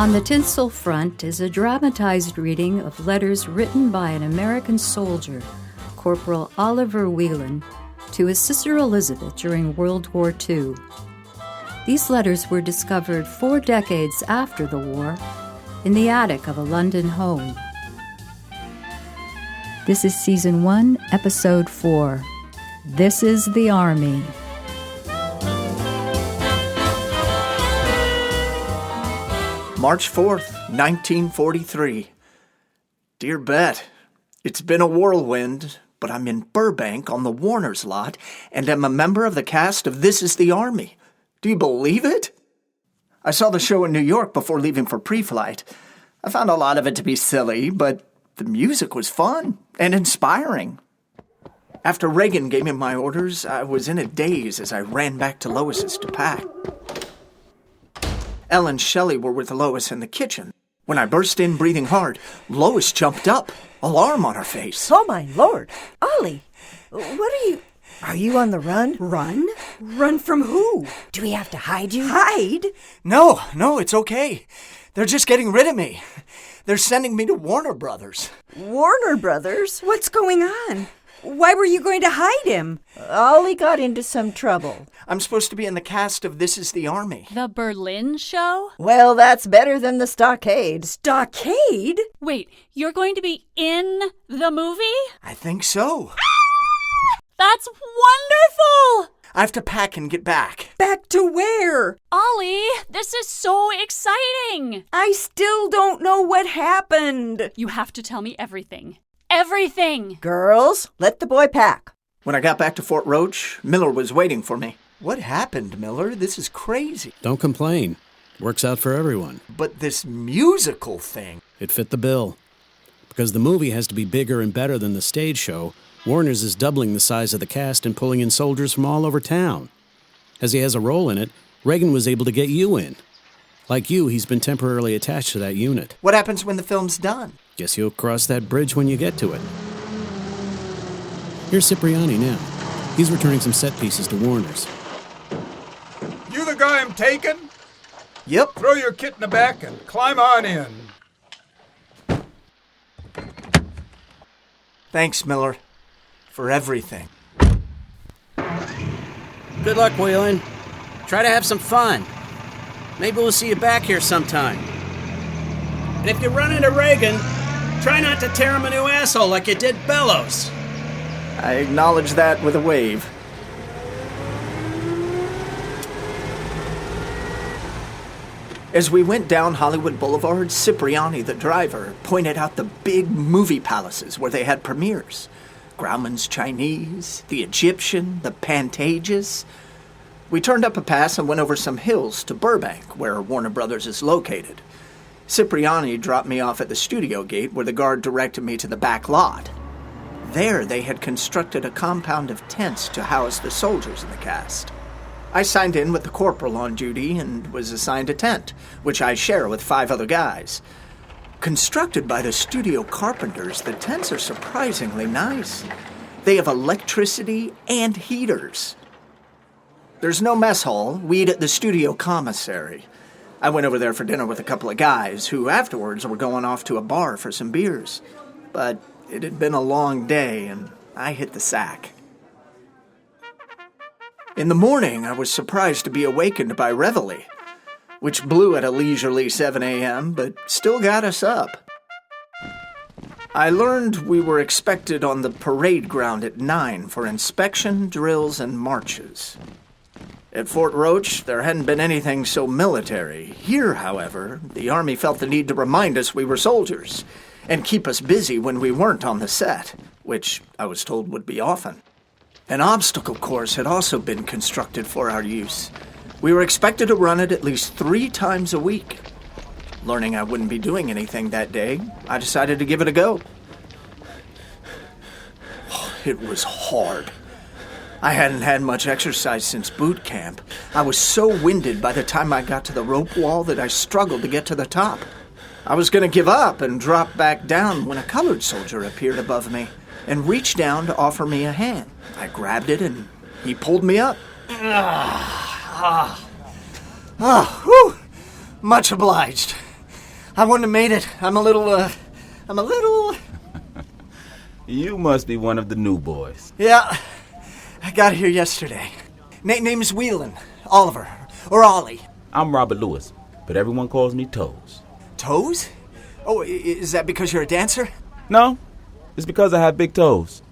On the tinsel front is a dramatized reading of letters written by an American soldier, Corporal Oliver Whelan, to his sister Elizabeth during World War II. These letters were discovered 4 decades after the war in the attic of a London home. This is Season 1, Episode 4. This is the Army. March 4th, 1943. Dear Bet, it's been a whirlwind, but I'm in Burbank on the Warner's lot and am a member of the cast of This is the Army. Do you believe it? I saw the show in New York before leaving for pre-flight. I found a lot of it to be silly, but the music was fun and inspiring. After Reagan gave me my orders, I was in a daze as I ran back to Lois's to pack. Elle and Shelley were with Lois in the kitchen. When I burst in breathing hard, Lois jumped up, alarm on her face. Oh, my Lord. Ollie, what are you on the run? Run? Run from who? Do we have to hide you? Hide? No, it's okay. They're just getting rid of me. They're sending me to Warner Brothers. Warner Brothers? What's going on? Why were you going to hide him? Ollie got into some trouble. I'm supposed to be in the cast of This is the Army. The Berlin show? Well, that's better than the stockade. Stockade? Wait, you're going to be in the movie? I think so. That's wonderful! I have to pack and get back. Back to where? Ollie, this is so exciting! I still don't know what happened. You have to tell me everything. Everything! Girls, let the boy pack. When I got back to Fort Roach, Miller was waiting for me. What happened, Miller? This is crazy. Don't complain. Works out for everyone. But this musical thing... It fit the bill. Because the movie has to be bigger and better than the stage show, Warner's is doubling the size of the cast and pulling in soldiers from all over town. As he has a role in it, Reagan was able to get you in. Like you, he's been temporarily attached to that unit. What happens when the film's done? Guess you'll cross that bridge when you get to it. Here's Cipriani now. He's returning some set pieces to Warner's. You the guy I'm taking? Yep. Throw your kit in the back and climb on in. Thanks, Miller, for everything. Good luck, Whelan. Try to have some fun. Maybe we'll see you back here sometime. And if you run into Reagan, try not to tear him a new asshole like you did Bellows. I acknowledge that with a wave. As we went down Hollywood Boulevard, Cipriani, the driver, pointed out the big movie palaces where they had premieres. Grauman's Chinese, the Egyptian, the Pantages. We turned up a pass and went over some hills to Burbank, where Warner Brothers is located. Cipriani dropped me off at the studio gate where the guard directed me to the back lot. There they had constructed a compound of tents to house the soldiers in the cast. I signed in with the corporal on duty and was assigned a tent, which I share with 5 other guys. Constructed by the studio carpenters, the tents are surprisingly nice. They have electricity and heaters. There's no mess hall. We eat at the studio commissary. I went over there for dinner with a couple of guys who afterwards were going off to a bar for some beers. But it had been a long day and I hit the sack. In the morning, I was surprised to be awakened by reveille, which blew at a leisurely 7 a.m., but still got us up. I learned we were expected on the parade ground at 9 for inspection, drills, and marches. At Fort Roach, there hadn't been anything so military. Here, however, the Army felt the need to remind us we were soldiers and keep us busy when we weren't on the set, which I was told would be often. An obstacle course had also been constructed for our use. We were expected to run it at least 3 times a week. Learning I wouldn't be doing anything that day, I decided to give it a go. It was hard. I hadn't had much exercise since boot camp. I was so winded by the time I got to the rope wall that I struggled to get to the top. I was going to give up and drop back down when a colored soldier appeared above me and reached down to offer me a hand. I grabbed it and he pulled me up. Whew. Much obliged. I wouldn't have made it. I'm a little... You must be one of the new boys. Yeah, I got here yesterday. Name's Whelan. Oliver. Or Ollie. I'm Robert Lewis, but everyone calls me Toes. Toes? Oh, is that because you're a dancer? No, it's because I have big toes.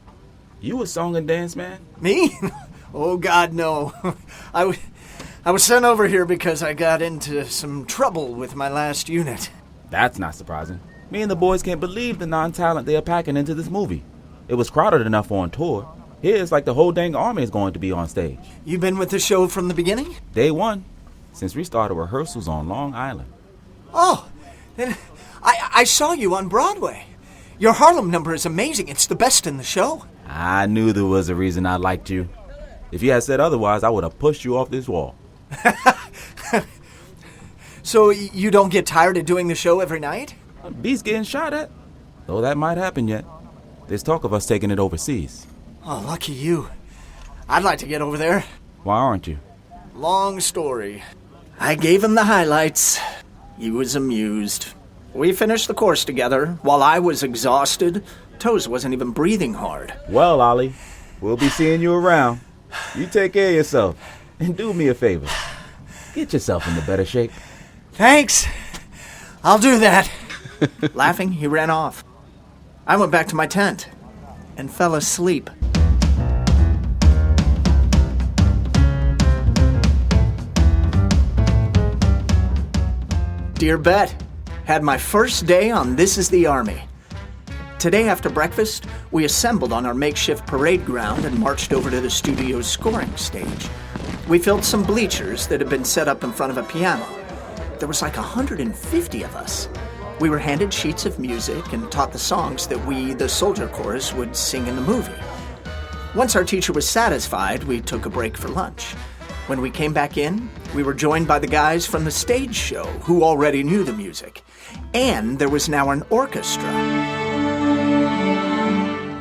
You a song and dance man? Me? Oh, God, no. I was sent over here because I got into some trouble with my last unit. That's not surprising. Me and the boys can't believe the non-talent they are packing into this movie. It was crowded enough on tour. Here it's like the whole dang army is going to be on stage. You been with the show from the beginning? Day one, since we started rehearsals on Long Island. Oh, then I saw you on Broadway. Your Harlem number is amazing. It's the best in the show. I knew there was a reason I liked you. If you had said otherwise, I would have pushed you off this wall. So you don't get tired of doing the show every night? Beast getting shot at. Though that might happen yet. There's talk of us taking it overseas. Oh, lucky you. I'd like to get over there. Why aren't you? Long story. I gave him the highlights. He was amused. We finished the course together. While I was exhausted, Toes wasn't even breathing hard. Well, Ollie, we'll be seeing you around. You take care of yourself. And do me a favor. Get yourself into better shape. Thanks. I'll do that. Laughing, he ran off. I went back to my tent and fell asleep. Dear Bet, had my first day on This Is the Army. Today after breakfast, we assembled on our makeshift parade ground and marched over to the studio's scoring stage. We filled some bleachers that had been set up in front of a piano. There was like 150 of us. We were handed sheets of music and taught the songs that we, the soldier chorus, would sing in the movie. Once our teacher was satisfied, we took a break for lunch. When we came back in, we were joined by the guys from the stage show who already knew the music. And there was now an orchestra.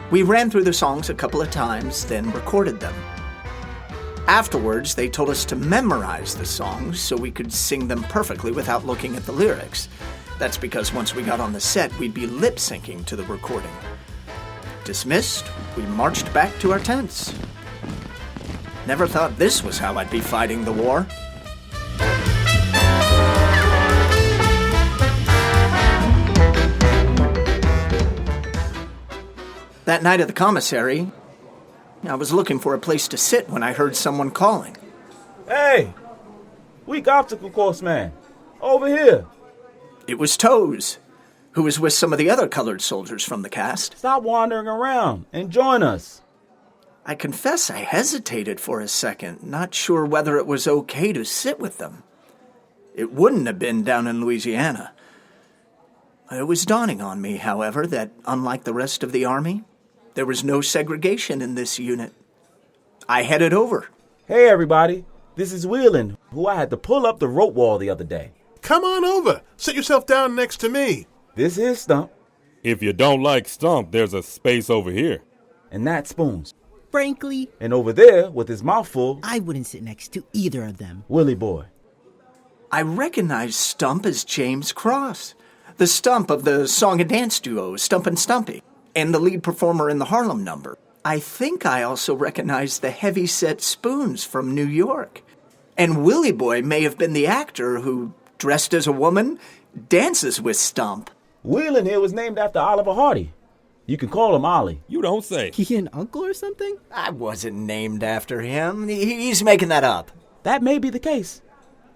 We ran through the songs a couple of times, then recorded them. Afterwards, they told us to memorize the songs so we could sing them perfectly without looking at the lyrics. That's because once we got on the set, we'd be lip-syncing to the recording. Dismissed, we marched back to our tents. Never thought this was how I'd be fighting the war. That night at the commissary, I was looking for a place to sit when I heard someone calling. Hey! Weak obstacle course man. Over here. It was Toes, who was with some of the other colored soldiers from the cast. Stop wandering around and join us. I confess I hesitated for a second, not sure whether it was okay to sit with them. It wouldn't have been down in Louisiana. It was dawning on me, however, that unlike the rest of the Army, there was no segregation in this unit. I headed over. Hey, everybody. This is Whelan, who I had to pull up the rope wall the other day. Come on over. Sit yourself down next to me. This is Stump. If you don't like Stump, there's a space over here. And that's Spoons. Frankly, And over there, with his mouth full, I wouldn't sit next to either of them. Willie Boy. I recognized Stump as James Cross, the Stump of the song and dance duo Stump and Stumpy, and the lead performer in the Harlem number. I think I also recognized the heavy-set Spoons from New York. And Willie Boy may have been the actor who, dressed as a woman, dances with Stump. Whelan here was named after Oliver Hardy. You can call him Ollie. You don't say. He an uncle or something? I wasn't named after him. He's making that up. That may be the case.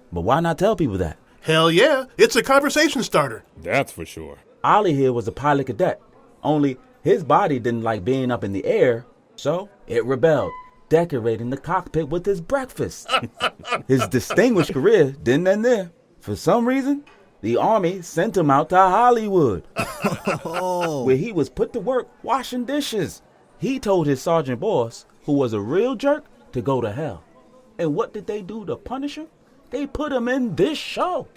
But why not tell people that? Hell yeah, it's a conversation starter. That's for sure. Ollie here was a pilot cadet. Only his body didn't like being up in the air, so it rebelled, decorating the cockpit with his breakfast. His distinguished career didn't end there. For some reason, the Army sent him out to Hollywood, where he was put to work washing dishes. He told his sergeant boss, who was a real jerk, to go to hell. And what did they do to punish him? They put him in this show.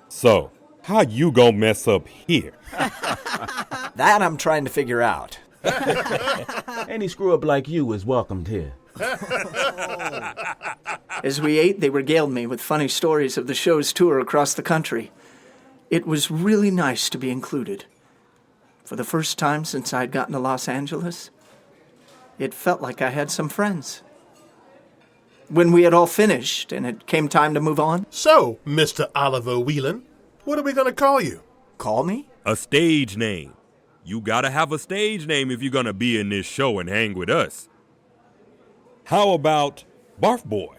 So, how you gonna mess up here? That I'm trying to figure out. Any screw-up like you is welcomed here. As we ate, they regaled me with funny stories of the show's tour across the country. It was really nice to be included. For the first time since I'd gotten to Los Angeles, it felt like I had some friends. When we had all finished and it came time to move on... So, Mr. Oliver Whelan, what are we going to call you? Call me? A stage name. You gotta have a stage name if you're gonna be in this show and hang with us. How about Barf Boy?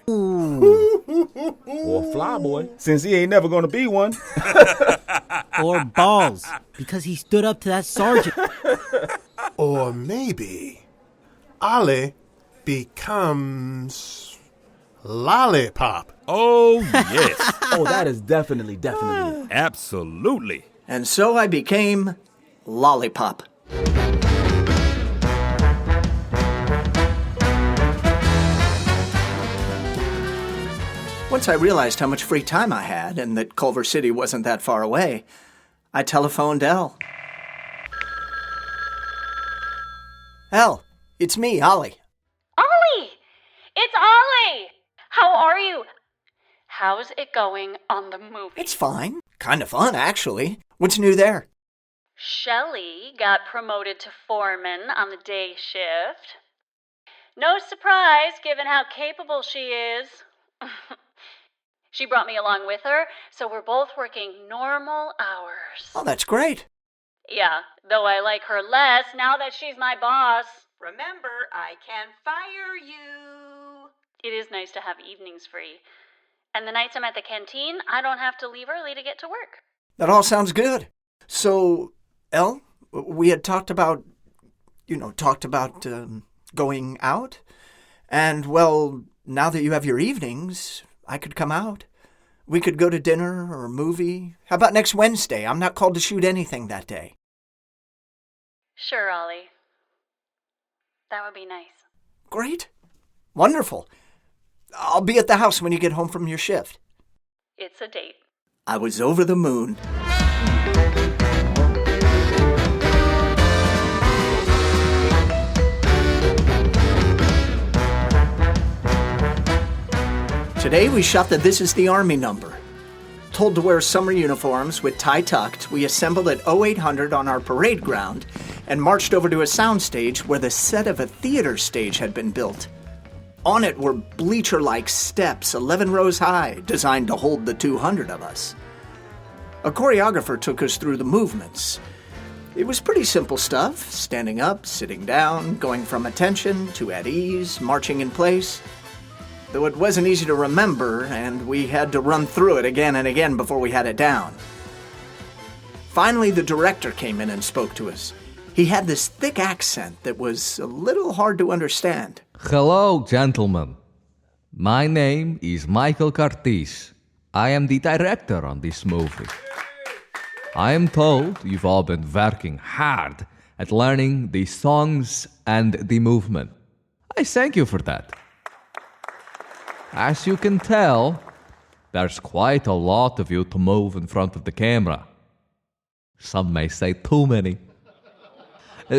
Or Fly Boy, since he ain't never gonna be one. Or Balls, because he stood up to that sergeant. Or maybe Ollie becomes Lollipop. Oh, yes. Oh, that is definitely. Absolutely. And so I became Lollipop. Once I realized how much free time I had and that Culver City wasn't that far away, I telephoned Elle. Elle, it's me, Ollie. Ollie! It's Ollie! How are you? How's it going on the movie? It's fine. Kind of fun, actually. What's new there? Shelley got promoted to foreman on the day shift. No surprise, given how capable she is. She brought me along with her, so we're both working normal hours. Oh, that's great. Yeah, though I like her less now that she's my boss. Remember, I can fire you. It is nice to have evenings free. And the nights I'm at the canteen, I don't have to leave early to get to work. That all sounds good. So, Elle, we had talked about going out. And, well, now that you have your evenings, I could come out. We could go to dinner or a movie. How about next Wednesday? I'm not called to shoot anything that day. Sure, Ollie. That would be nice. Great. Wonderful. I'll be at the house when you get home from your shift. It's a date. I was over the moon. Today we shot the This Is the Army number. Told to wear summer uniforms with tie tucked, we assembled at 0800 on our parade ground and marched over to a soundstage where the set of a theater stage had been built. On it were bleacher-like steps 11 rows high, designed to hold the 200 of us. A choreographer took us through the movements. It was pretty simple stuff, standing up, sitting down, going from attention to at ease, marching in place. Though it wasn't easy to remember, and we had to run through it again and again before we had it down. Finally, the director came in and spoke to us. He had this thick accent that was a little hard to understand. Hello, gentlemen. My name is Michael Curtis. I am the director on this movie. I am told you've all been working hard at learning the songs and the movement. I thank you for that. As you can tell, there's quite a lot of you to move in front of the camera. Some may say too many.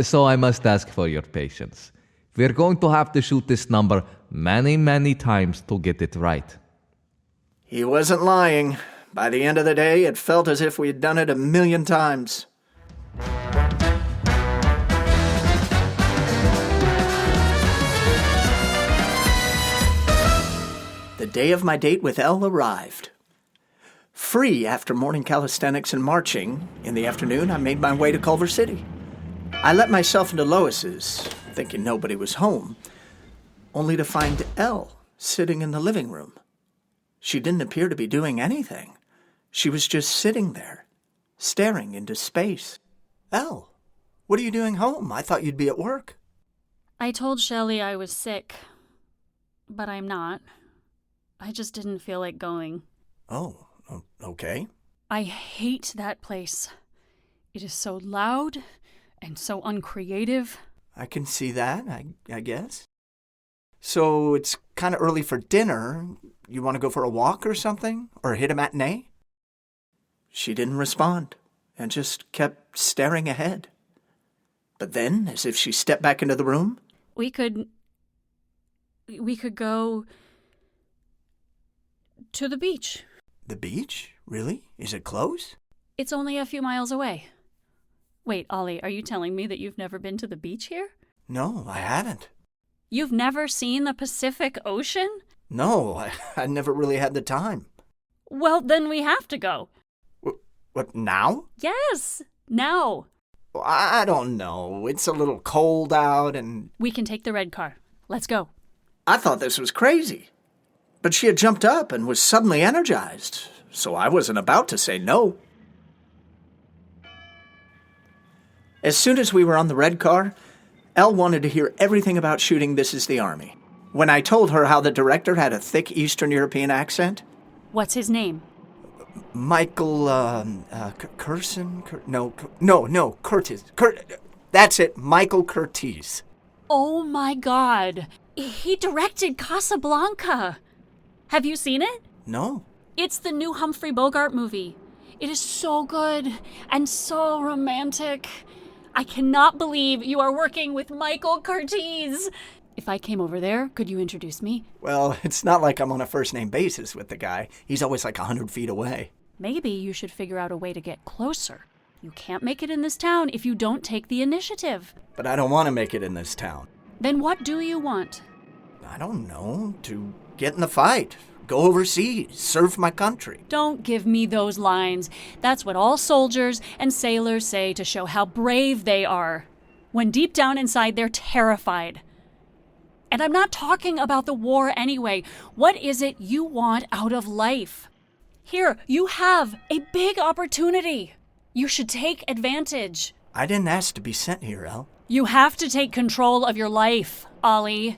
So I must ask for your patience. We're going to have to shoot this number many, many times to get it right. He wasn't lying. By the end of the day, it felt as if we had done it 1,000,000 times. The day of my date with Elle arrived. Free after morning calisthenics and marching, in the afternoon I made my way to Culver City. I let myself into Lois's, thinking nobody was home, only to find Elle sitting in the living room. She didn't appear to be doing anything. She was just sitting there, staring into space. Elle, what are you doing home? I thought you'd be at work. I told Shelley I was sick, but I'm not. I just didn't feel like going. Oh, okay. I hate that place. It is so loud and so uncreative. I can see that, I guess. So it's kind of early for dinner. You want to go for a walk or something? Or hit a matinee? She didn't respond and just kept staring ahead. But then, as if she stepped back into the room... We could go... To the beach. The beach? Really? Is it close? It's only a few miles away. Wait, Ollie, are you telling me that you've never been to the beach here? No, I haven't. You've never seen the Pacific Ocean? No, I never really had the time. Well, then we have to go. What, now? Yes, now. I don't know. It's a little cold out and... We can take the red car. Let's go. I thought this was crazy. But she had jumped up and was suddenly energized, so I wasn't about to say no. As soon as we were on the red car, Elle wanted to hear everything about shooting This Is the Army. When I told her how the director had a thick Eastern European accent... What's his name? Michael, Curtis. That's it, Michael Curtiz. Oh my God. He directed Casablanca. Have you seen it? No. It's the new Humphrey Bogart movie. It is so good and so romantic. I cannot believe you are working with Michael Curtiz. If I came over there, could you introduce me? Well, it's not like I'm on a first-name basis with the guy. He's always like 100 feet away. Maybe you should figure out a way to get closer. You can't make it in this town if you don't take the initiative. But I don't want to make it in this town. Then what do you want? I don't know. To get in the fight. Go overseas. Serve my country. Don't give me those lines. That's what all soldiers and sailors say to show how brave they are, when deep down inside they're terrified. And I'm not talking about the war anyway. What is it you want out of life? Here, you have a big opportunity. You should take advantage. I didn't ask to be sent here, Elle. You have to take control of your life, Ollie.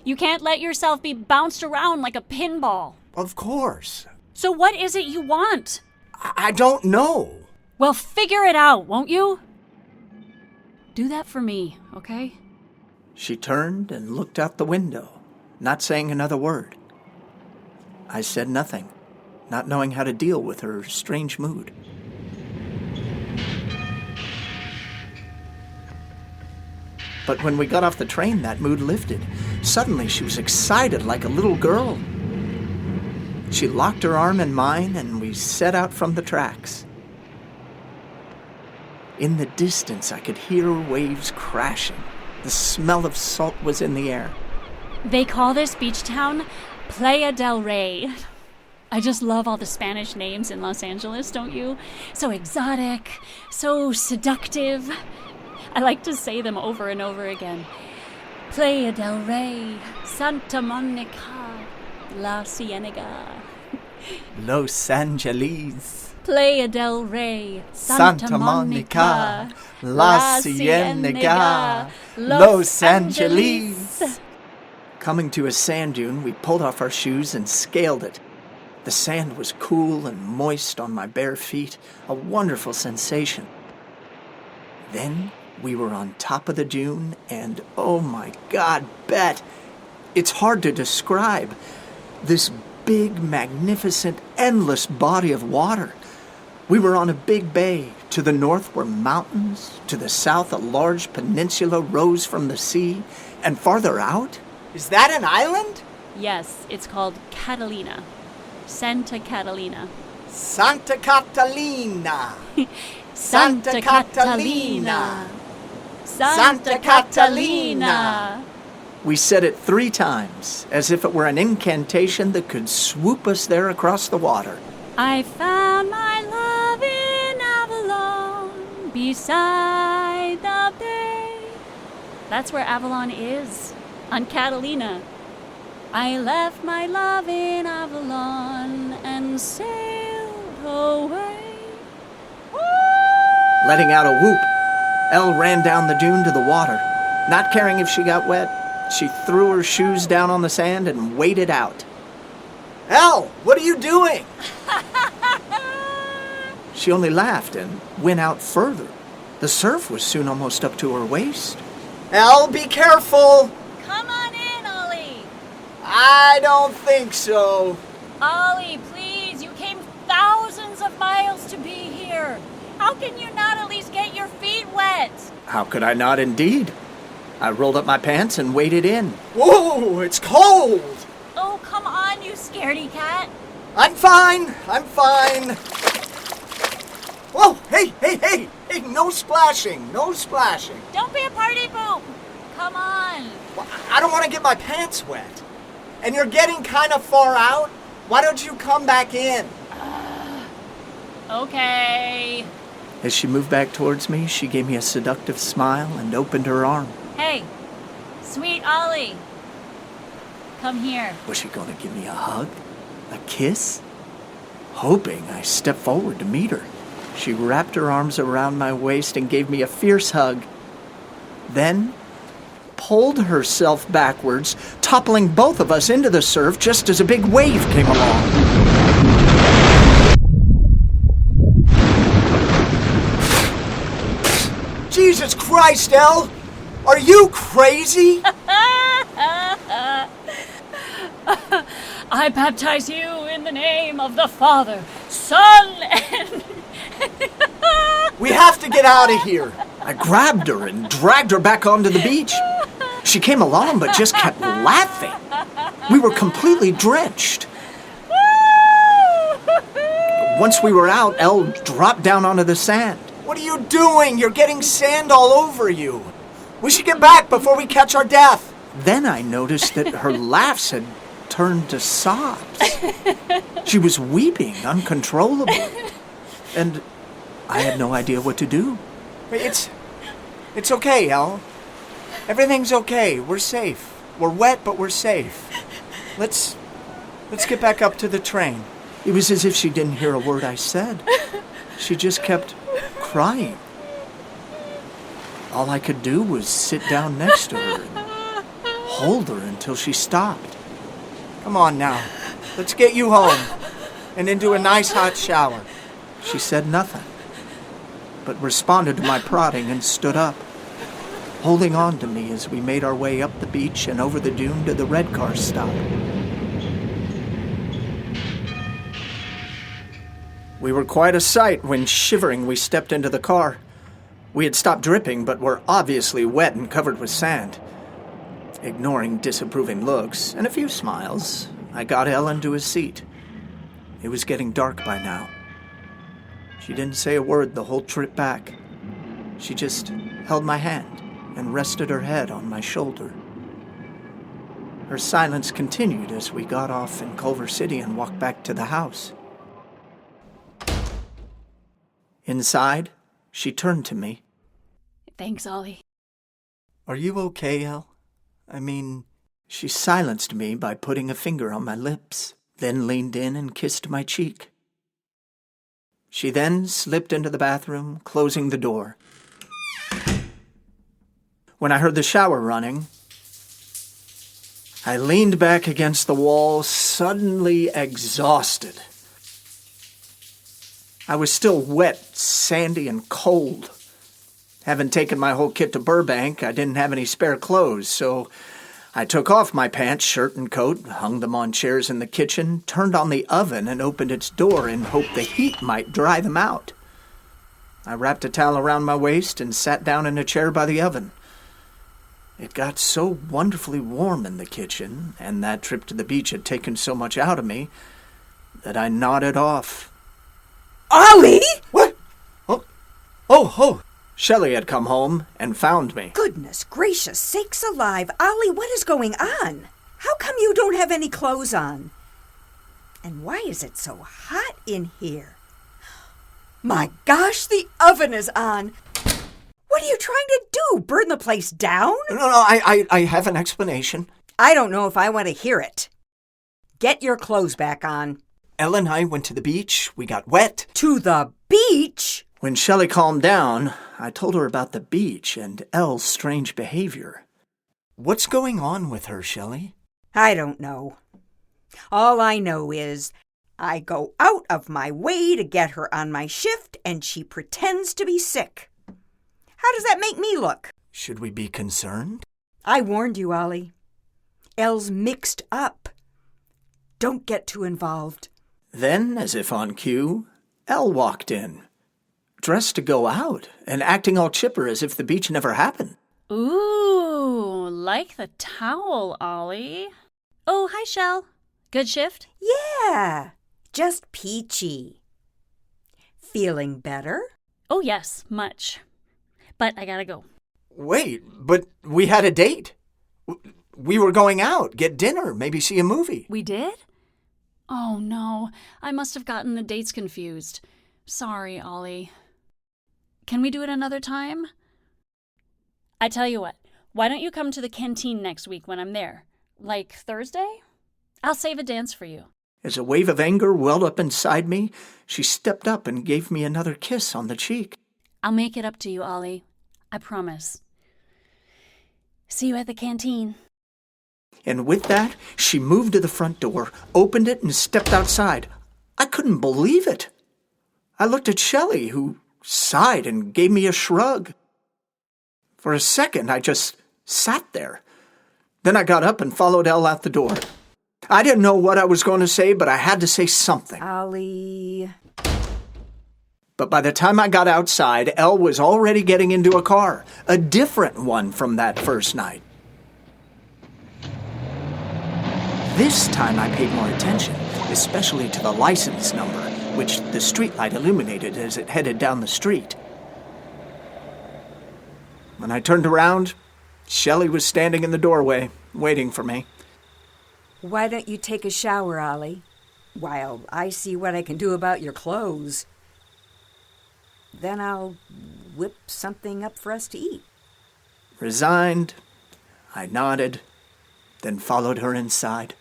You can't let yourself be bounced around like a pinball. Of course. So what is it you want? I don't know. Well, figure it out, won't you? Do that for me, okay? She turned and looked out the window, not saying another word. I said nothing, not knowing how to deal with her strange mood. But when we got off the train, that mood lifted. Suddenly, she was excited like a little girl. She locked her arm in mine, and we set out from the tracks. In the distance, I could hear waves crashing. The smell of salt was in the air. They call this beach town Playa del Rey. I just love all the Spanish names in Los Angeles, don't you? So exotic, so seductive. I like to say them over and over again. Playa del Rey, Santa Monica, La Cienega. Los Angeles. Playa del Rey, Santa Monica, La Cienega, Los Angeles. Coming to a sand dune, we pulled off our shoes and scaled it. The sand was cool and moist on my bare feet, a wonderful sensation. Then we were on top of the dune, and oh my God, Bet, it's hard to describe. This big, magnificent, endless body of water. We were on a big bay. To the north were mountains. To the south, a large peninsula rose from the sea. And farther out? Is that an island? Yes, it's called Catalina. Santa Catalina. Santa Catalina. Santa Catalina. Santa Catalina. We said it 3 times, as if it were an incantation that could swoop us there across the water. I found my love in Avalon, beside the bay. That's where Avalon is, on Catalina. I left my love in Avalon and sailed away. Letting out a whoop, Elle ran down the dune to the water. Not caring if she got wet, she threw her shoes down on the sand and waded out. Elle, what are you doing? She only laughed and went out further. The surf was soon almost up to her waist. Elle, be careful! Come on in, Ollie. I don't think so. Ollie, please, you came thousands of miles to be here. How can you not at least get your feet wet? How could I not indeed? I rolled up my pants and waded in. Whoa, it's cold! Oh, come on, you scaredy cat. I'm fine. Whoa, hey, no splashing. Don't be a party poop. Come on. Well, I don't want to get my pants wet. And you're getting kind of far out. Why don't you come back in? Okay. As she moved back towards me, she gave me a seductive smile and opened her arm. Hey, sweet Ollie. Come here. Was she going to give me a hug? A kiss? Hoping I stepped forward to meet her, she wrapped her arms around my waist and gave me a fierce hug. Then pulled herself backwards, toppling both of us into the surf just as a big wave came along. Jesus Christ, Elle! Are you crazy? I baptize you in the name of the Father, Son, and... We have to get out of here. I grabbed her and dragged her back onto the beach. She came along but just kept laughing. We were completely drenched. Once we were out, Elle dropped down onto the sand. What are you doing? You're getting sand all over you. We should get back before we catch our death. Then I noticed that her laughs had turned to sobs. She was weeping uncontrollably. And I had no idea what to do. It's okay, Elle. Everything's okay. We're safe. We're wet, but we're safe. Let's get back up to the train. It was as if she didn't hear a word I said. She just kept crying. All I could do was sit down next to her and hold her until she stopped. Come on now. Let's get you home and into a nice hot shower. She said nothing, but responded to my prodding and stood up, holding on to me as we made our way up the beach and over the dune to the red car stop. We were quite a sight when, shivering, we stepped into the car. We had stopped dripping, but were obviously wet and covered with sand. Ignoring disapproving looks and a few smiles, I got Elle into a seat. It was getting dark by now. She didn't say a word the whole trip back. She just held my hand and rested her head on my shoulder. Her silence continued as we got off in Culver City and walked back to the house. Inside, she turned to me. Thanks, Ollie. Are you okay, Elle? I mean, she silenced me by putting a finger on my lips, then leaned in and kissed my cheek. She then slipped into the bathroom, closing the door. When I heard the shower running, I leaned back against the wall, suddenly exhausted. I was still wet, sandy, and cold. Having taken my whole kit to Burbank, I didn't have any spare clothes, so I took off my pants, shirt, and coat, hung them on chairs in the kitchen, turned on the oven, and opened its door in hope the heat might dry them out. I wrapped a towel around my waist and sat down in a chair by the oven. It got so wonderfully warm in the kitchen, and that trip to the beach had taken so much out of me, that I nodded off. Ollie! What? Oh! Shelley had come home and found me. Goodness gracious sakes alive. Ollie, what is going on? How come you don't have any clothes on? And why is it so hot in here? My gosh, the oven is on. What are you trying to do? Burn the place down? No, I have an explanation. I don't know if I want to hear it. Get your clothes back on. Elle and I went to the beach. We got wet. To the beach? When Shelley calmed down, I told her about the beach and Elle's strange behavior. What's going on with her, Shelley? I don't know. All I know is I go out of my way to get her on my shift and she pretends to be sick. How does that make me look? Should we be concerned? I warned you, Ollie. Elle's mixed up. Don't get too involved. Then, as if on cue, Elle walked in, dressed to go out and acting all chipper as if the beach never happened. Ooh, like the towel, Ollie. Oh, hi, Shell. Good shift? Yeah. just peachy. Feeling better? Oh, yes, much. But I gotta go. Wait, but we had a date. We were going out, get dinner, maybe see a movie. We did? Oh, no. I must have gotten the dates confused. Sorry, Ollie. Can we do it another time? I tell you what, why don't you come to the canteen next week when I'm there? Like Thursday? I'll save a dance for you. As a wave of anger welled up inside me, she stepped up and gave me another kiss on the cheek. I'll make it up to you, Ollie. I promise. See you at the canteen. And with that, she moved to the front door, opened it, and stepped outside. I couldn't believe it. I looked at Shelley, who sighed and gave me a shrug. For a second, I just sat there. Then I got up and followed Elle out the door. I didn't know what I was going to say, but I had to say something. Ollie. But by the time I got outside, Elle was already getting into a car, a different one from that first night. This time I paid more attention, especially to the license number, which the streetlight illuminated as it headed down the street. When I turned around, Shelley was standing in the doorway, waiting for me. Why don't you take a shower, Ollie, while I see what I can do about your clothes? Then I'll whip something up for us to eat. Resigned, I nodded, then followed her inside.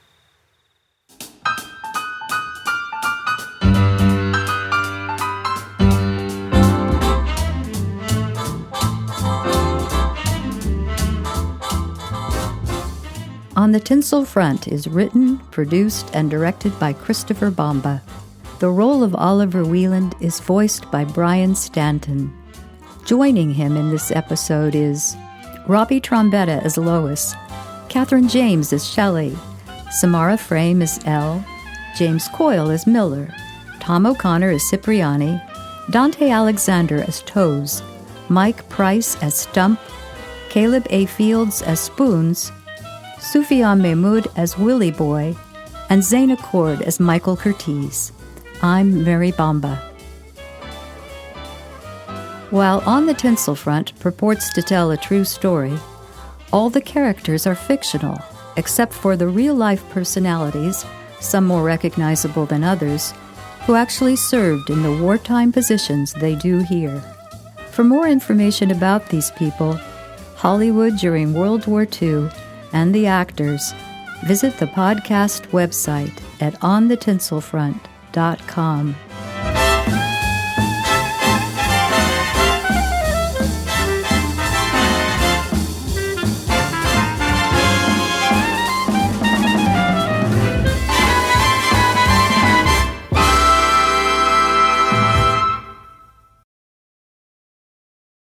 On the Tinsel Front is written, produced, and directed by Christopher Bomba. The role of Oliver Whelan is voiced by Brian Stanton. Joining him in this episode is Robbie Trombetta as Lois, Catherine James as Shelley, Samara Frame as Elle, James Coyle as Miller, Tom O'Connor as Cipriani, Dante Alexander as Toes, Mike Price as Stump, Caleb A. Fields as Spoons, Sufyan Mahmood as Willy Boy, and Zaina Cord as Michael Curtiz. I'm Mary Bomba. While On the Tinsel Front purports to tell a true story, all the characters are fictional, except for the real-life personalities, some more recognizable than others, who actually served in the wartime positions they do here. For more information about these people, Hollywood during World War II, and the actors, visit the podcast website at onthetinselfront.com.